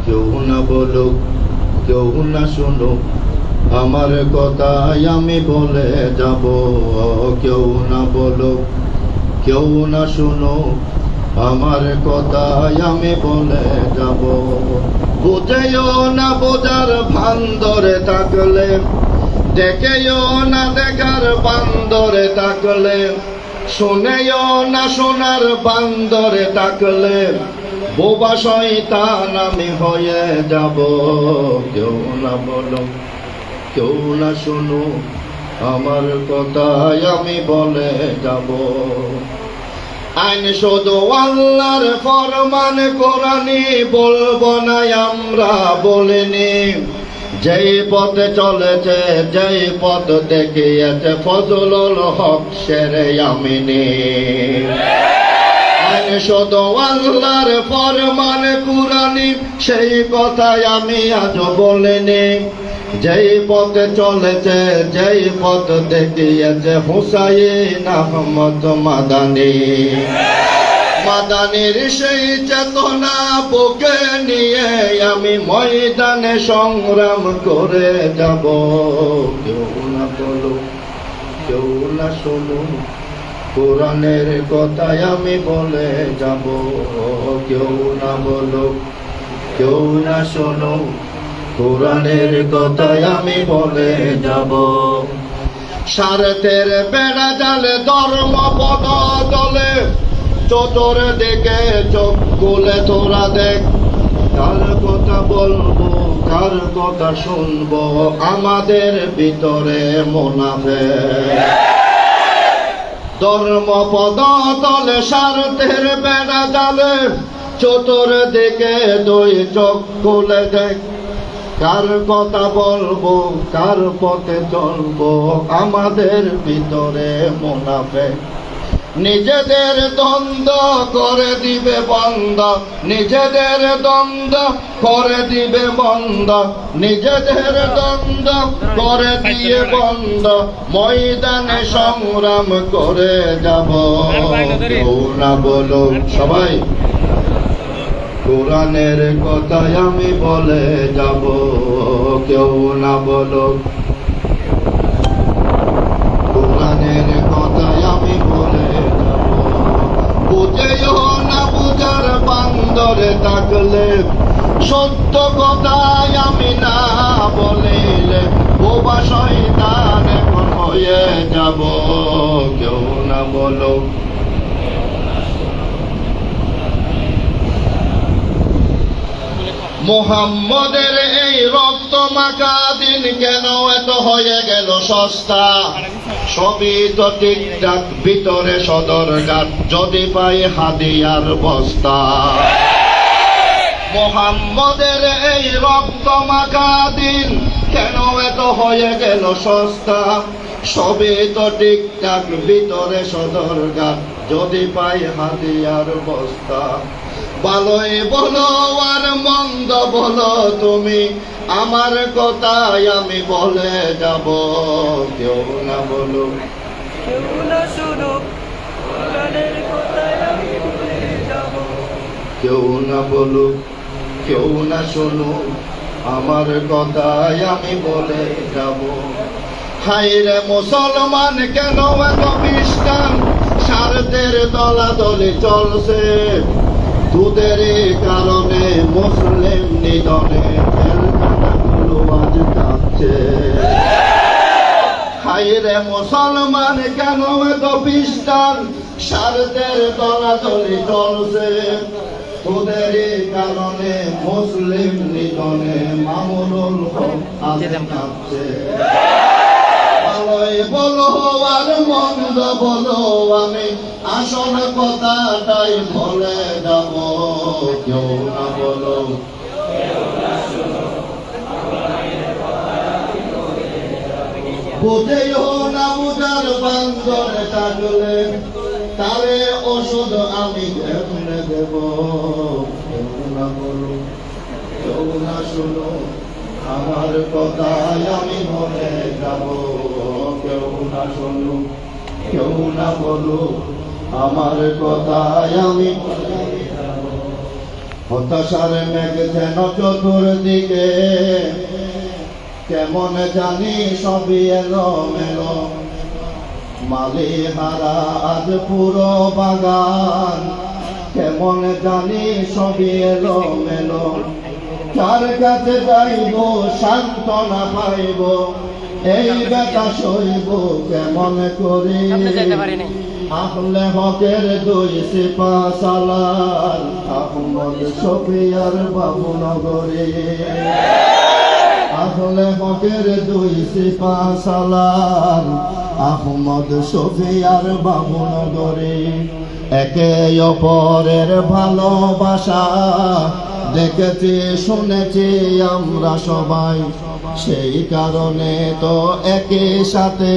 কেউ না বলুক, কেউ না শুনুক, আমার কথাই আমি বলে যাব। কেউ না বলুক, কেউ না শুনুক, আমার কথাই আমি বলে যাব। বুঝেও না বোঝার ভান ধরে থাকলে, দেখেও না দেখার বান ধরে থাকলে, শুনেও না শোনার বান ধরে থাকলে, বোবা শয়তান আমি হয়ে যাব। কেউ না বলো, কেউ না শুনো, আমার কথাই আমি বলে যাব। আইন শুধু আল্লাহর ফরমান কোরআনি, বলবো না আমরা বলিনি। যেই পথে চলেছে, যেই পথ দেখিয়েছে ফজলুল হক শেরে আমিনী। আইন শুধু আল্লাহর ফরমান কোরআনি, সেই কথাই আমি আজ বলিনি। যেই পথে চলেছে, যেই পথ দেখিয়েছে হুসাইন আহমদ মাদানী। মাদানীর সেই চেতনা বুকে নিয়ে আমি ময়দানে সংগ্রাম করে যাব। কেউ না বলো, কেউ না শোনো, কোরআনের কথাই আমি বলে যাব। কেউ না বলো, কেউ না শোনো, কোরআনের কথাই আমি বলে যাব। স্বার্থের বেড়া জালে ধর্ম বদলে, চতুর দিকে চোখ খুলে তোরা দেখ। কার কথা বলবো, কার কথা শুনবো, আমাদের ভিতরে মুনাফিক। ধর্ম বদলে স্বার্থের বেড়া জালে, চতুর দিকে দুই চোখ খুলে দেখ। কার কথা বলবো, কার পথে চলবো, আমাদের ভিতরে মুনাফিক। নিজেদের দ্বন্দ্ব করে দিবে বন্ধ, নিজেদের দ্বন্দ্ব করে দিবে বন্ধ, নিজেদের দ্বন্দ্ব করে দিয়ে বন্ধ, ময়দানে সংগ্রাম করে যাব। কেউ না বলো, সবাই কোরআনের কথাই আমি বলে যাব। কেউ না বলো, কোরআনের কথাই আমি বলে যাব। বুঝেও না বুঝার বান্দরে থাকলে, সত্য কথাই আমি না বলিলে, বোবা শয়তান এখন হয়ে যাব। কেউ না বলো, মুহাম্মদের এই রক্ত মাখা দিন কেন এত হয়ে গেল সস্তা? সবই তো ঠিকঠাক, ভিতরে সদরঘাট, যদি পাই হাদিয়ার বস্তা। মুহাম্মদের এই রক্ত মাখা দিন কেন এত হয়ে গেল সস্তা? সবই তো ঠিকঠাক, ভিতরে সদরঘাট, যদি পাই হাদিয়ার বস্তা। ভালোই বলো আর মন্দ বলো তুমি, আমার কথাই আমি বলে যাব। কেউ না বলো, কেউ না শুনো, কোরআনের কথাই আমি বলে যাব। কেউ না বলো, কেউ না শোনো, আমার কথাই আমি বলে যাব। হায়রে মুসলমান কেন এত খ্রিস্টান, স্বার্থের দলাদলি চলছে। দুধের কারণে মুসলিম নিধনে জেলখানাগুলো আজ কাঁপছে। হায়রে মুসলমান কেন এত খ্রিস্টান, স্বার্থের দলাদলি চলছে। দুধের কারণে মুসলিম নিধনে মামুনুল হক আজ কাঁপছে। ভালোই বলো আর মন্দ বলো, আমি আসল কথাটাই বলে যাব। কেউ না বলো, বুঝেও না বুঝার বান্ধরে থাকলে, তারে ওষুধ আমি কেমনে দেব। কেউ না বলো, কেউ না শুনো, আমার কথাই আমি বলে যাব। কেউ না শোনো, কেউ না বলো, আমার কথাই আমি বলে যাব। হতাশার মেঘ যেন চতুর্দিকে, কেমন জানি সবই এলো মেলো, মালি হারা আজ পুরো বাগান, কেমন জানি সবই এলো মেলো। কার কাছে যাইব সান্ত্বনা পাইব, এই ব্যথা সইব কেমন করে। আহলে হকের দুই সিপাহসালার, আহমদ শফিয়ার বাবুনগরে। আহলে হকের দুই সিপাহসালার, আহমদ শফিয়ার বাবুনগরে। একে অপরের ভালোবাসা দেখেছি শুনেছি আমরা সবাই, সেই কারণে তো একই সাথে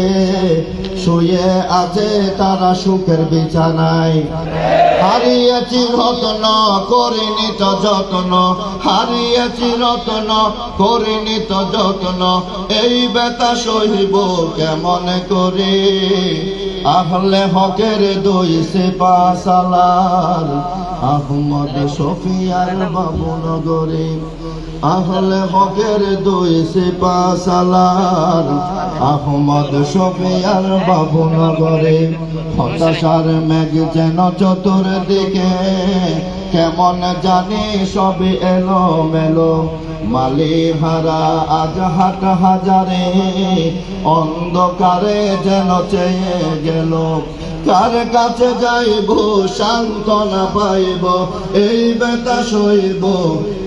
শুয়ে আছে তারা সুখের বিছানায়। হারিয়েছি রত্ন করিনি তো যত্ন, হারিয়েছি রত্ন করিনি তো যত্ন, এই ব্যথা সহিব কেমন করে। আহলে হকের দুই সিপাহসালার, আহমদ শফিয়ার বাবুনগরে। আহলে হকের দুই সিপাহসালার, আহমদ শফিয়ার বাবুনগরে। হতাশার মেঘ যেন চতুর্দিকে, কেমন জানি সবই এলো মেলো, মালি হারা আজ হাট হাজারে, অন্ধকারে যেন চেয়ে গেল। কার কাছে যাইব সান্ত্বনা পাইব, এই ব্যথা সইব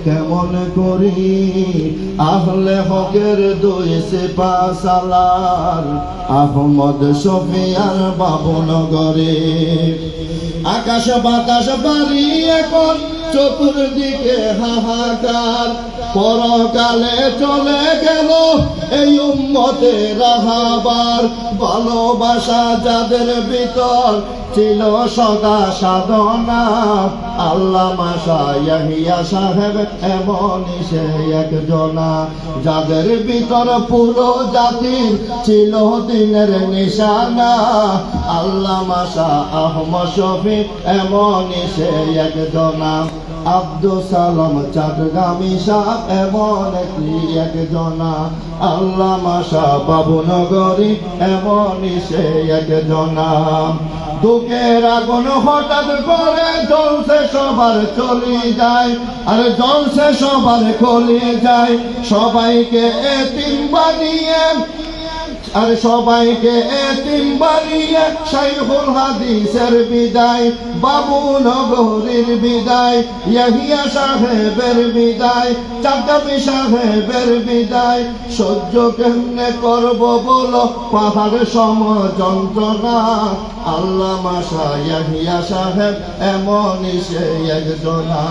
কেমন করি। আহলে হকের দুই সিপাহসালার, আহমদ শফিয়ার বাবুনগরে। আকাশ বাতাস বাড়ি এখন চতুর্দিকে হাহাকার, পরকালে চলে গেল এই উম্মতের রাহাবার। ভালোবাসা যাদের ভিতর ছিল সদা সাধনা, আল্লামা শাহ ইয়াহিয়া সাহেব এমনই সে একজনা। যাদের ভিতর পুরো জাতির ছিল দিনের নিশানা, আল্লামা শাহ আহমদ শফি এমনই সে একজনা। আব্দুল সালাম চট্টগ্রামী শাহ এমন একজনা, আল্লামা শাহ বাবুনগরী এমনই সে একজনা। দুঃখের আগুন হঠাৎ করে জ্বলছে সবার চলে যায়, আর জ্বলছে সবার চলে যায়। সবাইকে এতিম বানিয়ে, আর সবাইকে এতিম বানিয়ে শাইখুল হাদিসের বিদায়, বাবুনগরীর বিদায়, ইয়াহিয়া সাহেবের বিদায়, চট্টগ্রামী সাহেবের বিদায়। সহ্য কেমনে করব বলো পাহাড় সম যন্ত্রণা, আল্লামা শাহ ইয়াহিয়া সাহেব এমনই সে একজনা।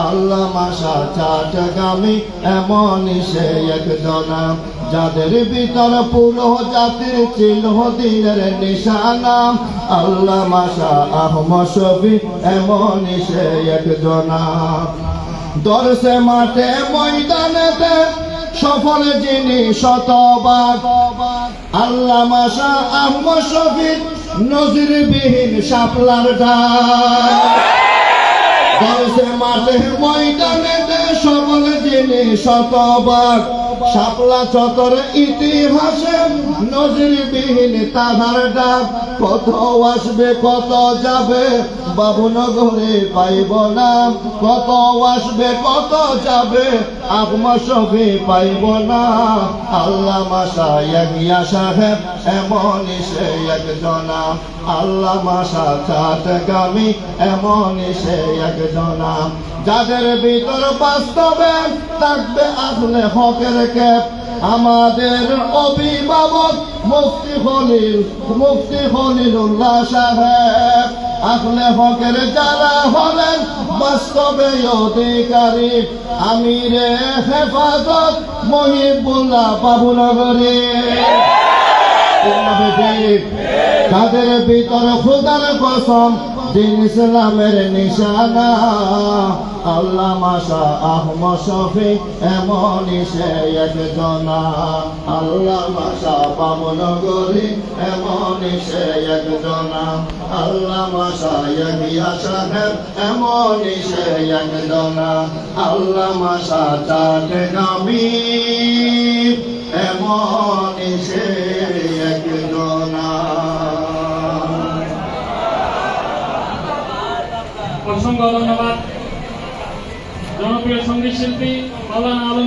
আল্লামা শাহ চট্টগ্রামী এমনই সে একজনা। যাদের ভিতর পুরো জাতির ছিল দিনের নিশানা, আল্লামা শাহ আহমদ শফি এমনই সে একজনা। দরসে মাঠে ময়দানেতে সফল যিনি শতবার, আল্লামা শাহ আহমদ শফি নজিরবিহীন শাপলার ডাক। দরসে মাঠে ময়দানেতে সফল যিনি শতবার, শাপলা চত্বর ইতিহাসে নজিরবিহীন তাহার ডাক। কত আসবে কত যাবে বাবুনগরে পাইব না, কত আসবে কত যাবে আহমদ শফি পাইব না। আল্লামা শাহ ইয়াহিয়া সাহেব এমনই সে একজনা, আল্লামা শাহ চট্টগ্রামী এমনই সে একজনা। যাদের ভিতর বাস্তবে থাকবে আহলে হকের ক্যাপ, আমাদের অভিভাবক মুফতি খলিলুল্লাহ সাহেব। আহলে হকের যারা হলেন বাস্তবে অধিকারী, আমিরে হেফাজত মহিবুল্লাহ বাবুনগরী। যাদের ভিতর খুদার কসম দিন ইসলামের নিশানা আল্লামা শাহ আহমদ শফি এমনই সে একজনা আল্লামা শাহ বামনগরী এমনই সে একজনা আল্লামা শাহ ইয়াহিয়া সাহেব এমনই সে একজনা আল্লামা শাহ চাটগামী এমনই সে একজনা। অসংখ্য ধন্যবাদ জনপ্রিয় সঙ্গীত শিল্পী মাওলানা আলম